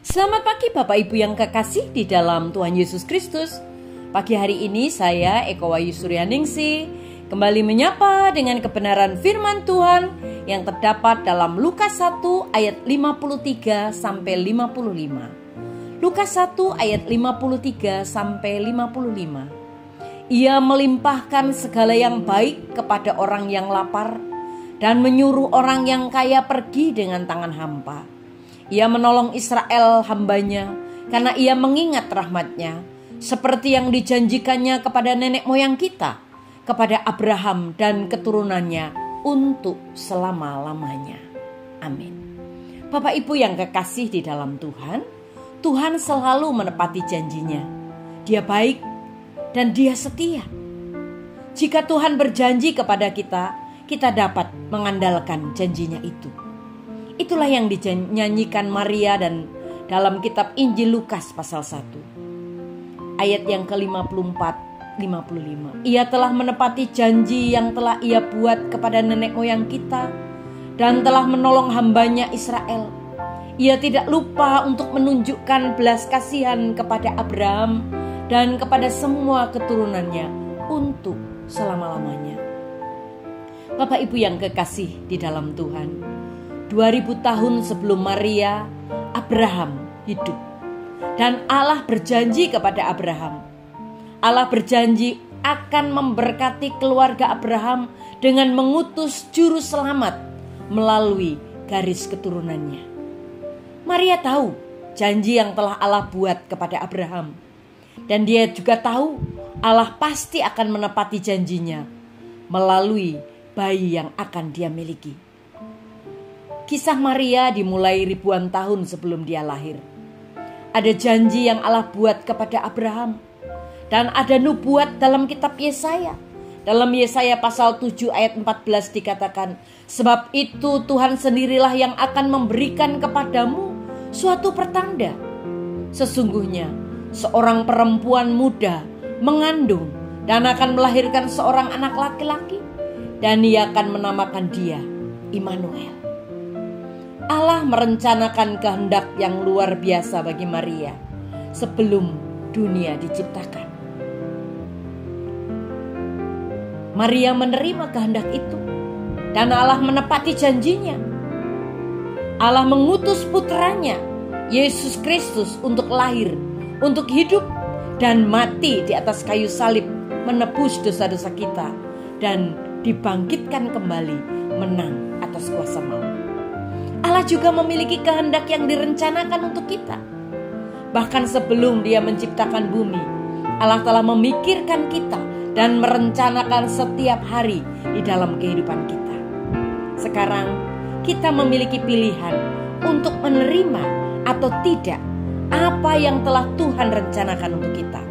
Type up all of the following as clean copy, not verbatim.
Selamat pagi Bapak Ibu yang kekasih di dalam Tuhan Yesus Kristus. Pagi hari ini saya Eko Wayu Suryaningsih kembali menyapa dengan kebenaran firman Tuhan yang terdapat dalam Lukas 1 ayat 53 sampai 55. Lukas 1 ayat 53 sampai 55. Ia melimpahkan segala yang baik kepada orang yang lapar dan menyuruh orang yang kaya pergi dengan tangan hampa. Ia menolong Israel hambanya karena ia mengingat rahmatnya seperti yang dijanjikannya kepada nenek moyang kita, kepada Abraham dan keturunannya untuk selama-lamanya. Amin. Bapak Ibu yang kekasih di dalam Tuhan, Tuhan selalu menepati janjinya. Dia baik dan dia setia. Jika Tuhan berjanji kepada kita, kita dapat mengandalkan janjinya itu. Itulah yang dinyanyikan Maria dan dalam kitab Injil Lukas pasal 1. Ayat yang ke-54, 55. Ia telah menepati janji yang telah ia buat kepada nenek moyang kita dan telah menolong hambanya Israel. Ia tidak lupa untuk menunjukkan belas kasihan kepada Abraham dan kepada semua keturunannya untuk selama-lamanya. Bapak Ibu yang kekasih di dalam Tuhan, 2000 tahun sebelum Maria, Abraham hidup. Dan Allah berjanji kepada Abraham. Allah berjanji akan memberkati keluarga Abraham dengan mengutus juru selamat melalui garis keturunannya. Maria tahu janji yang telah Allah buat kepada Abraham. Dan dia juga tahu Allah pasti akan menepati janjinya melalui bayi yang akan dia miliki. Kisah Maria dimulai ribuan tahun sebelum dia lahir. Ada janji yang Allah buat kepada Abraham. Dan ada nubuat dalam kitab Yesaya. Dalam Yesaya pasal 7 ayat 14 dikatakan, sebab itu Tuhan sendirilah yang akan memberikan kepadamu suatu pertanda. Sesungguhnya seorang perempuan muda mengandung dan akan melahirkan seorang anak laki-laki. Dan ia akan menamakan dia Immanuel. Allah merencanakan kehendak yang luar biasa bagi Maria sebelum dunia diciptakan. Maria menerima kehendak itu dan Allah menepati janjinya. Allah mengutus putranya Yesus Kristus untuk lahir, untuk hidup dan mati di atas kayu salib menebus dosa-dosa kita dan dibangkitkan kembali menang atas kuasa maut. Allah juga memiliki kehendak yang direncanakan untuk kita. Bahkan sebelum dia menciptakan bumi, Allah telah memikirkan kita dan merencanakan setiap hari di dalam kehidupan kita. Sekarang kita memiliki pilihan untuk menerima atau tidak apa yang telah Tuhan rencanakan untuk kita.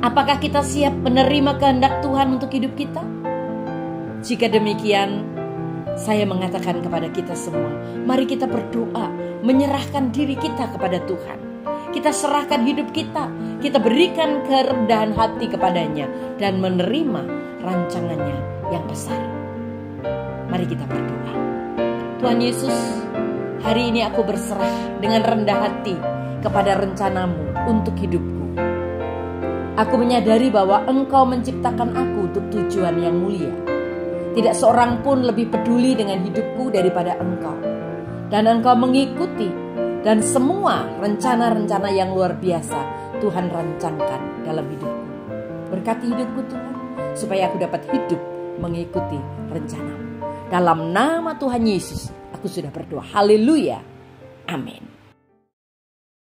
Apakah kita siap menerima kehendak Tuhan untuk hidup kita? Jika demikian, saya mengatakan kepada kita semua, mari kita berdoa, menyerahkan diri kita kepada Tuhan. Kita serahkan hidup kita, kita berikan kerendahan hati kepadanya dan menerima rancangannya yang besar. Mari kita berdoa. Tuhan Yesus, hari ini aku berserah dengan rendah hati kepada rencanamu untuk hidupku. Aku menyadari bahwa Engkau menciptakan aku untuk tujuan yang mulia. Tidak seorang pun lebih peduli dengan hidupku daripada Engkau. Dan Engkau mengikuti dan semua rencana-rencana yang luar biasa Tuhan rancangkan dalam hidupku. Berkati hidupku Tuhan, supaya aku dapat hidup mengikuti rencana-Mu. Dalam nama Tuhan Yesus, aku sudah berdoa. Haleluya. Amin.